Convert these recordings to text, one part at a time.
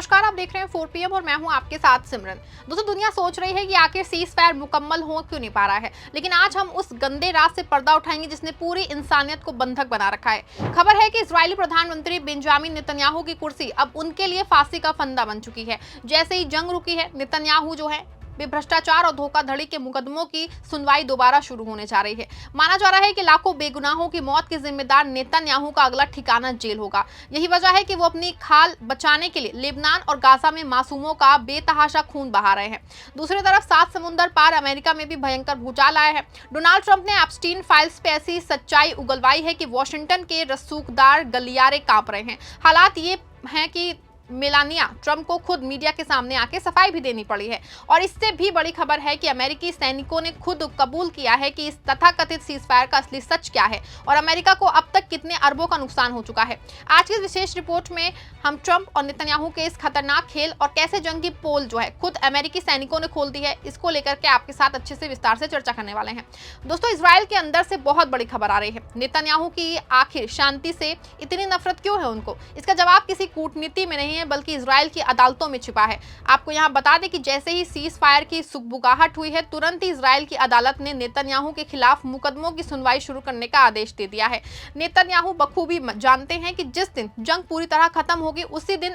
नमस्कार, आप देख रहे हैं 4 PM और मैं हूं आपके साथ सिमरन। दोस्तों, दुनिया सोच रही है कि आखिर सीज फायर मुकम्मल हो क्यों नहीं पा रहा है, लेकिन आज हम उस गंदे राज से पर्दा उठाएंगे जिसने पूरी इंसानियत को बंधक बना रखा है। खबर है कि इजरायली प्रधानमंत्री बेंजामिन नेतन्याहू की कुर्सी अब उनके लिए फांसी का फंदा बन चुकी है। जैसे ही जंग रुकी है, नेतन्याहू जो है वे भ्रष्टाचार और धोखाधड़ी के मुकदमों की सुनवाई दोबारा शुरू होने जा रही है। माना जा रहा है कि लाखों बेगुनाहों की मौत के जिम्मेदार नेतन्याहू का अगला ठिकाना जेल होगा। यही वजह है कि वो अपनी खाल बचाने के लिए लेबनान और गाजा में मासूमों का बेतहाशा खून बहा रहे हैं। दूसरी तरफ सात समुंदर पार अमेरिका में भी भयंकर भूचाल आया है। डोनाल्ड ट्रंप ने एप्स्टीन फाइल्स पे ऐसी सच्चाई उगलवाई है कि वॉशिंगटन के रसूखदार गलियारे कांप रहे हैं। हालात ये हैं कि मेलानिया ट्रंप को खुद मीडिया के सामने आके सफाई भी देनी पड़ी है। और इससे भी बड़ी खबर है कि अमेरिकी सैनिकों ने खुद कबूल किया है कि इस तथाकथित सीजफायर का असली सच क्या है और अमेरिका को अब तक कितने अरबों का नुकसान हो चुका है। आज की विशेष रिपोर्ट में हम ट्रंप और नेतन्याहू के इस खतरनाक खेल और कैसे जंग की पोल जो है खुद अमेरिकी सैनिकों ने खोल दी है, इसको लेकर के आपके साथ अच्छे से विस्तार से चर्चा करने वाले हैं। दोस्तों, इजराइल के अंदर से बहुत बड़ी खबर आ रही है। नेतन्याहू की आखिर शांति से इतनी नफरत क्यों है उनको? इसका जवाब किसी कूटनीति में नहीं है बल्कि इजराइल की अदालतों में छिपा है। आपको यहां बता दें कि जैसे ही सीज फायर की सुगबुगाहट हुई है, तुरंत ही इजराइल की अदालत ने नेतन्याहू के खिलाफ मुकदमों की सुनवाई शुरू करने का आदेश दे दिया है। नेतन्याहू बखूबी जानते हैं कि जिस दिन जंग पूरी तरह खत्म होगी उसी दिन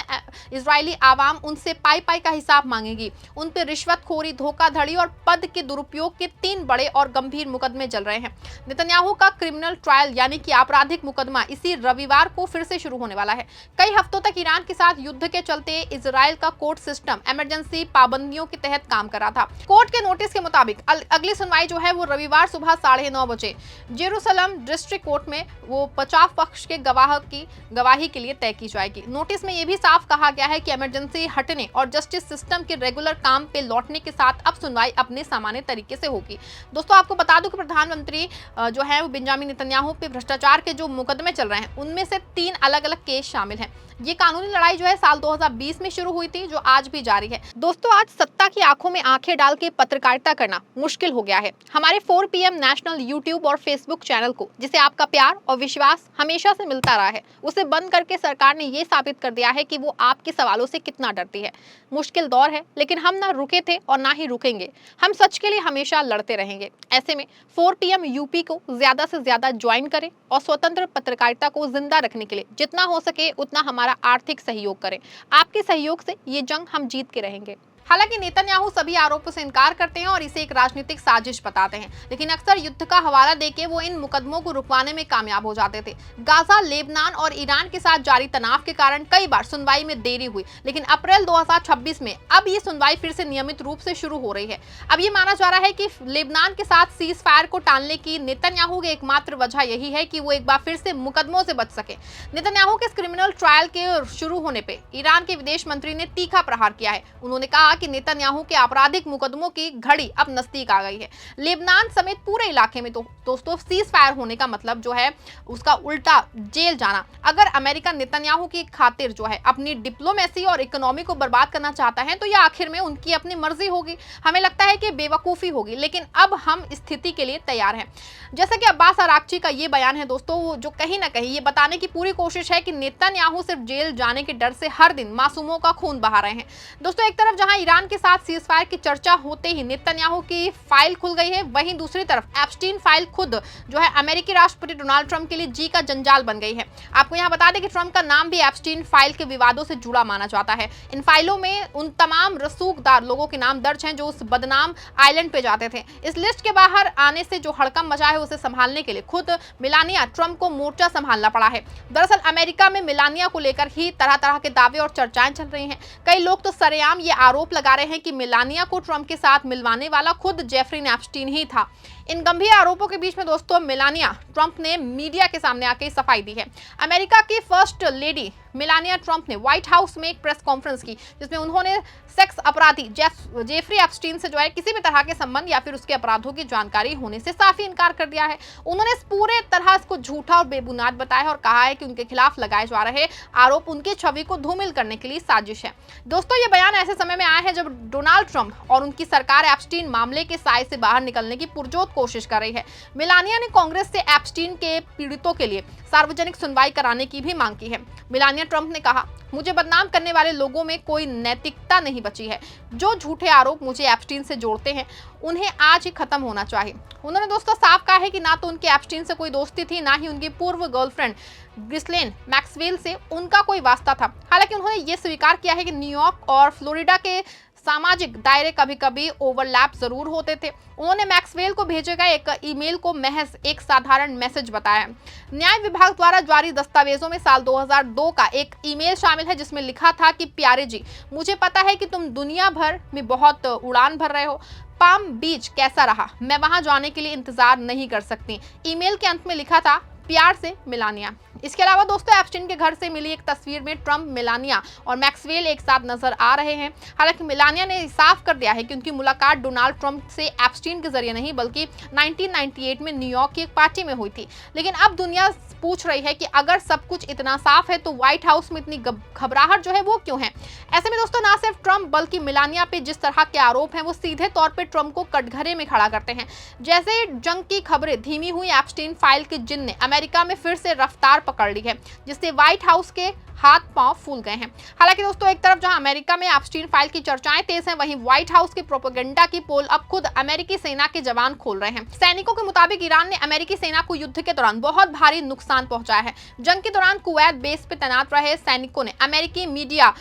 इजरायली आवाम उनसे पाई पाई का हिसाब मांगेगी। उन पर रिश्वतखोरी, धोखाधड़ी और पद के दुरुपयोग के 3 बड़े और गंभीर मुकदमे चल रहे हैं। नेतन्याहू का क्रिमिनल ट्रायल यानी कि आपराधिक मुकदमा इसी रविवार को फिर से शुरू होने वाला है। कई हफ्तों तक ईरान के साथ युद्ध के चलते इजराइल का कोर्ट सिस्टम इमरजेंसी पाबंदियों के तहत काम कर रहा था। कोर्ट के नोटिस के मुताबिक अगली सुनवाई जो है वो रविवार सुबह 9:30 बजे जेरूसलम डिस्ट्रिक्ट कोर्ट में वो बचाव पक्ष के गवाह की गवाही के लिए तय की जाएगी। नोटिस में ये भी साफ कहा गया है कि इमरजेंसी हटने और जस्टिस सिस्टम के रेगुलर काम पे लौटने के साथ अब सुनवाई अपने सामान्य तरीके से होगी। दोस्तों, आपको बता दूं कि प्रधानमंत्री जो है वो बेंजामिन नेतन्याहू पे भ्रष्टाचार के जो मुकदमे चल रहे हैं उनमें से 3 अलग अलग केस शामिल हैं। ये कानूनी लड़ाई जो है साल 2020 में शुरू हुई थी, जो आज भी जारी है। दोस्तों, आज सत्ता की आंखों में आंखें डाल के पत्रकारिता करना मुश्किल हो गया है। हमारे 4 PM नेशनल यूट्यूब और फेसबुक चैनल को, जिसे आपका प्यार और विश्वास हमेशा से मिलता रहा है, उसे बंद करके सरकार ने ये साबित कर दिया है कि वो आपके सवालों से कितना डरती है। मुश्किल दौर है, लेकिन हम ना रुके थे और ना ही रुकेंगे। हम सच के लिए हमेशा लड़ते रहेंगे। ऐसे में 4 PM यूपी को ज्यादा से ज्यादा ज्वाइन करें और स्वतंत्र पत्रकारिता को जिंदा रखने के लिए जितना हो सके उतना हमारा आर्थिक सहयोग करें। आपके सहयोग से ये जंग हम जीत के रहेंगे। हालांकि नेतन्याहू सभी आरोपों से इनकार करते हैं और इसे एक राजनीतिक साजिश बताते हैं, लेकिन अक्सर युद्ध का हवाला देके वो इन मुकदमों को रुकवाने में कामयाब हो जाते थे। गाजा, लेबनान और ईरान के साथ जारी तनाव के कारण कई बार सुनवाई में देरी हुई, लेकिन अप्रैल 2026 में अब ये सुनवाई फिर से नियमित रूप से शुरू हो रही है। अब ये माना जा रहा है कि लेबनान के साथ सीज फायर को टालने की नेतन्याहू की एकमात्र वजह यही है कि वो एक बार फिर से मुकदमों से बच सके। नेतन्याहू के क्रिमिनल ट्रायल के शुरू होने पर ईरान के विदेश मंत्री ने तीखा प्रहार किया है। उन्होंने कहा कि नेतन्याहू के आपराधिक मुकदमों की घड़ी अब नजदीक आ गई है। लेबनान समेत पूरे इलाके में तो दोस्तों सीज फायर होने का मतलब जो है उसका उल्टा जेल जाना। अगर अमेरिका नेतन्याहू की खातिर जो है अपनी डिप्लोमेसी और इकोनॉमी को बर्बाद करना चाहता है तो यह आखिर में उनकी अपनी मर्जी होगी। हमें लगता है कि बेवकूफी होगी, लेकिन अब हम स्थिति के लिए तैयार हैं। जैसा कि अब्बास अराक्ची का ये बयान है दोस्तों, जो कहीं ना कहीं ये बताने की पूरी कोशिश है कि नेतन्याहू सिर्फ जेल जाने के डर से हर दिन मासूमों का खून बहा रहे हैं। दोस्तों, एक तरफ जहां ईरान के साथ सीजफायर की चर्चा होते ही नेतन्याहू की फाइल खुल गई है, वहीं दूसरी तरफ एप्स्टीन फाइल खुद जो है अमेरिकी राष्ट्रपति डोनाल्ड ट्रंप के लिए जी का जंजाल बन गई है। आपको यहां बता दें कि ट्रंप का नाम भी एप्स्टीन फाइल के विवादों से जुड़ा माना जाता है। इन फाइलों में उन तमाम रसूखदार लोगों के नाम दर्ज हैं जो उस बदनाम आइलैंड पे जाते थे। इस लिस्ट के बाहर आने से जो हड़कंप मचा है उसे संभालने के लिए खुद मेलानिया ट्रंप को मोर्चा संभालना पड़ा है। दरअसल अमेरिका में मेलानिया को लेकर ही तरह तरह के दावे और चर्चाएं चल रही हैं। कई लोग तो सरेआम ये आरोप लगा रहे हैं कि मेलानिया को ट्रंप के साथ मिलवाने वाला खुद जेफरी एप्स्टीन ही था। इन गंभीर आरोपों के बीच में दोस्तों मेलानिया ट्रंप ने मीडिया के सामने आके सफाई दी है। अमेरिका की फर्स्ट लेडी मेलानिया ट्रंप ने व्हाइट हाउस में एक प्रेस कॉन्फ्रेंस की, जिसमें उन्होंने सेक्स अपराधी जेफरी एप्स्टीन से जो है किसी भी तरह के संबंध या फिर उसके अपराधों की जानकारी होने से साफ इनकार कर दिया है। उन्होंने इस पूरे तरह इसको झूठा और बेबुनियाद बताया और कहा है कि उनके खिलाफ लगाए जा रहे आरोप उनकी छवि को धूमिल करने के लिए साजिश है। दोस्तों, ये बयान ऐसे समय में आया है जब डोनाल्ड ट्रंप और उनकी सरकार एप्स्टीन मामले के साए से बाहर निकलने की पुरजोर कोशिश कर रही है। मेलानिया ने कांग्रेस से एप्स्टीन के पीड़ितों के लिए सार्वजनिक सुनवाई कराने की भी मांग की है। मेलानिया ट्रंप ने कहा, मुझे बदनाम करने वाले लोगों में कोई नैतिकता नहीं बची है। जो झूठे आरोप मुझे एप्स्टीन से जोड़ते हैं उन्हें आज ही खत्म होना चाहिए। उन्होंने दोस्तों साफ कहा है कि ना तो उनकी एप्स्टीन से कोई दोस्ती थी, ना ही उनकी पूर्व गर्लफ्रेंड गहिसलेन मैक्सवेल से उनका कोई वास्ता था। हालांकि उन्होंने ये स्वीकार किया है कि न्यूयॉर्क और फ्लोरिडा के सामाजिक दायरे कभी कभी ओवरलैप जरूर होते थे। उन्होंने मैक्सवेल को भेजे गए एक ईमेल को महज एक साधारण मैसेज बताया। न्याय विभाग द्वारा जारी दस्तावेजों में साल 2002 का एक ईमेल शामिल है जिसमें लिखा था कि प्यारे जी, मुझे पता है कि तुम दुनिया भर में बहुत उड़ान भर रहे हो। पाम बीच कैसा रहा, मैं वहां जाने के लिए इंतजार नहीं कर सकती। ईमेल के अंत में लिखा था, प्यार से मिलानिया। इसके अलावा दोस्तों एप्स्टीन के घर से मिली एक तस्वीर में ट्रंप, मिलानिया और मैक्सवेल एक साथ नजर आ रहे हैं। हालांकि मिलानिया ने साफ कर दिया है कि उनकी मुलाकात डोनाल्ड ट्रंप से एप्स्टीन के जरिए नहीं बल्कि 1998 में न्यूयॉर्क की एक पार्टी में हुई थी। लेकिन अब दुनिया पूछ रही है कि अगर सब कुछ इतना साफ है तो व्हाइट हाउस में इतनी घबराहट जो है वो क्यों है। ऐसे में दोस्तों ना सिर्फ ट्रंप बल्कि मिलानिया पे जिस तरह के आरोप हैं वो सीधे तौर पे ट्रंप को कटघरे में खड़ा करते हैं। जैसे जंग की खबरें धीमी हुई, एप्स्टीन फाइल के जिन ने अमेरिका में फिर से रफ्तार पकड़ ली है, जिससे व्हाइट हाउस के हाथ पांव फूल गए हैं। हालांकि दोस्तों एक तरफ जहां अमेरिका में एप्स्टीन फाइल की चर्चाएं तेज हैं, वहीं व्हाइट हाउस की प्रोपेगेंडा की पोल अब खुद अमेरिकी सेना के जवान खोल रहे हैं। सैनिकों के मुताबिक ईरान ने अमेरिकी सेना को युद्ध के दौरान बहुत भारी नुकसान पहुंचाया है। जंग के दौरान कुवैत बेस पे तैनात रहे सैनिकों ने अमेरिकी मीडिया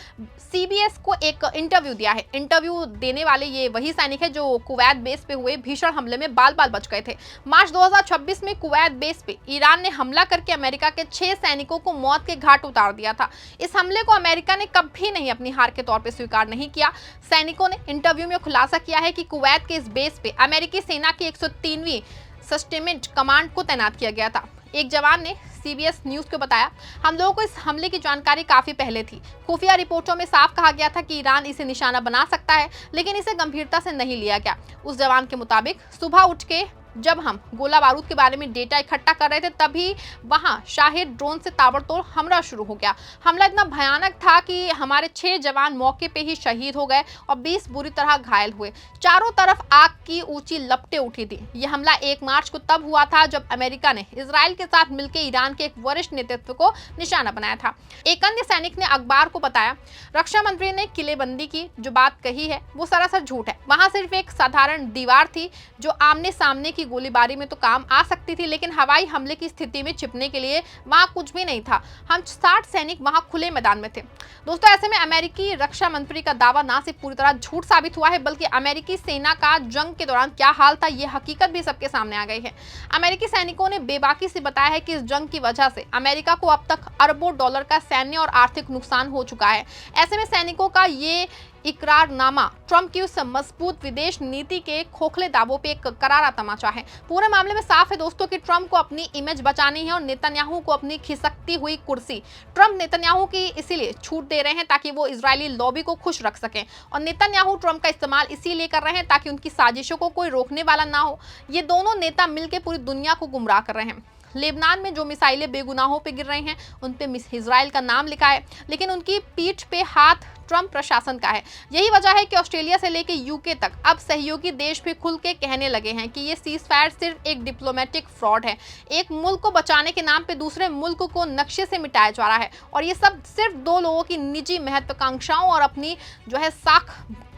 CBS को एक इंटरव्यू दिया है। इंटरव्यू देने वाले ये वही सैनिक है जो कुवैत बेस पे हुए भीषण हमले में बाल बाल बच गए थे। मार्च 2026 में कुवैत बेस पे ईरान ने हमला करके अमेरिका के 6 सैनिकों को मौत के घाट उतार दिया था। इस हमले को अमेरिका ने कभी नहीं अपनी हार के तौर पे स्वीकार नहीं किया। सैनिकों ने इंटरव्यू में खुलासा किया है कि कुवैत के इस बेस पे अमेरिकी सेना की 103वीं सस्टेमेंट कमांड को तैनात किया गया था। एक जवान ने CBS न्यूज को बताया, हम लोगों को इस हमले की जानकारी काफी पहले थी। खुफिया रिपोर्टों में साफ कहा गया था कि ईरान इसे निशाना बना सकता है, लेकिन इसे गंभीरता से नहीं लिया गया। उस जवान के मुताबिक सुबह उठ के जब हम गोला बारूद के बारे में डेटा इकट्ठा कर रहे थे तभी वहां शाहिद ड्रोन से ताबड़तोड़ हमला शुरू हो गया। हमला इतना भयानक था कि हमारे 6 जवान मौके पे ही शहीद हो गए और 20 बुरी तरह घायल हुए। चारों तरफ आग की ऊंची लपटें उठी थी। यह हमला 1 मार्च को तब हुआ था जब अमेरिका ने इजराइल के साथ मिलकर ईरान के एक वरिष्ठ नेतृत्व को निशाना बनाया था। एक अन्य सैनिक ने अखबार को बताया, रक्षा मंत्री ने किलेबंदी की जो बात कही है वो सरासर झूठ है। वहां सिर्फ एक साधारण दीवार थी जो आमने सामने की गोलीबारी में तो काम आ सकती थी, लेकिन हवाई हमले की स्थिति में छिपने के लिए वहां कुछ भी नहीं था। हम 60 सैनिक वहां खुले मैदान में थे। दोस्तों ऐसे में अमेरिकी रक्षा मंत्री का दावा ना सिर्फ पूरी तरह झूठ साबित हुआ है बल्कि अमेरिकी सेना का जंग के दौरान क्या हाल था ये हकीकत भी सबके सामने आ गई है। अमेरिकी सैनिकों ने बेबाकी से बताया है कि इस जंग की वजह से अमेरिका को अब तक अरबों डॉलर का सैन्य और आर्थिक नुकसान हो चुका है। ऐसे में सैनिकों का ये इकरारनामा ट्रंप की उस मजबूत विदेश नीति के खोखले दावों पे एक करारा तमाचा है। पूरे मामले में साफ है दोस्तों कि ट्रंप को अपनी इमेज बचानी है और नेतन्याहू को अपनी खिसकती हुई कुर्सी। ट्रंप नेतन्याहू की इसीलिए छूट दे रहे हैं ताकि वो इजरायली लॉबी को खुश रख सकें और नेतन्याहू ट्रंप का इस्तेमाल इसीलिए कर रहे हैं ताकि उनकी साजिशों को कोई रोकने वाला ना हो। ये दोनों नेता मिलकर पूरी दुनिया को गुमराह कर रहे हैं। लेबनान में जो मिसाइलें बेगुनाहों पे गिर रही हैं उन पे इजराइल का नाम लिखा है, लेकिन उनकी पीठ पे हाथ ट्रंप प्रशासन का है। यही वजह है कि ऑस्ट्रेलिया से लेकर यूके तक अब सहयोगी देश भी खुल के कहने लगे हैं कि ये सीज़फायर सिर्फ एक डिप्लोमेटिक फ्रॉड है। एक मुल्क को बचाने के नाम पे दूसरे मुल्क को नक्शे से मिटाया जा रहा है और ये सब सिर्फ 2 लोगों की निजी महत्वाकांक्षाओं और अपनी जो है साख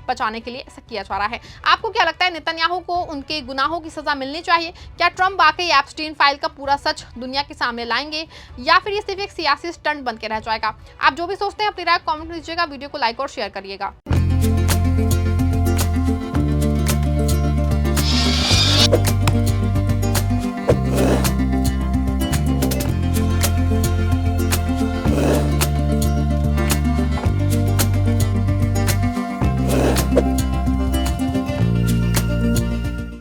बचाने के लिए ऐसा किया जा रहा है। आपको क्या लगता है, नेतन्याहू को उनके गुनाहों की सजा मिलनी चाहिए? क्या ट्रंप वाकई एप्स्टीन फाइल का पूरा सच दुनिया के सामने लाएंगे या फिर ये सिर्फ एक सियासी स्टंट बन के रह जाएगा? आप जो भी सोचते हैं अपनी राय कमेंट कीजिएगा, वीडियो को लाइक और शेयर करिएगा।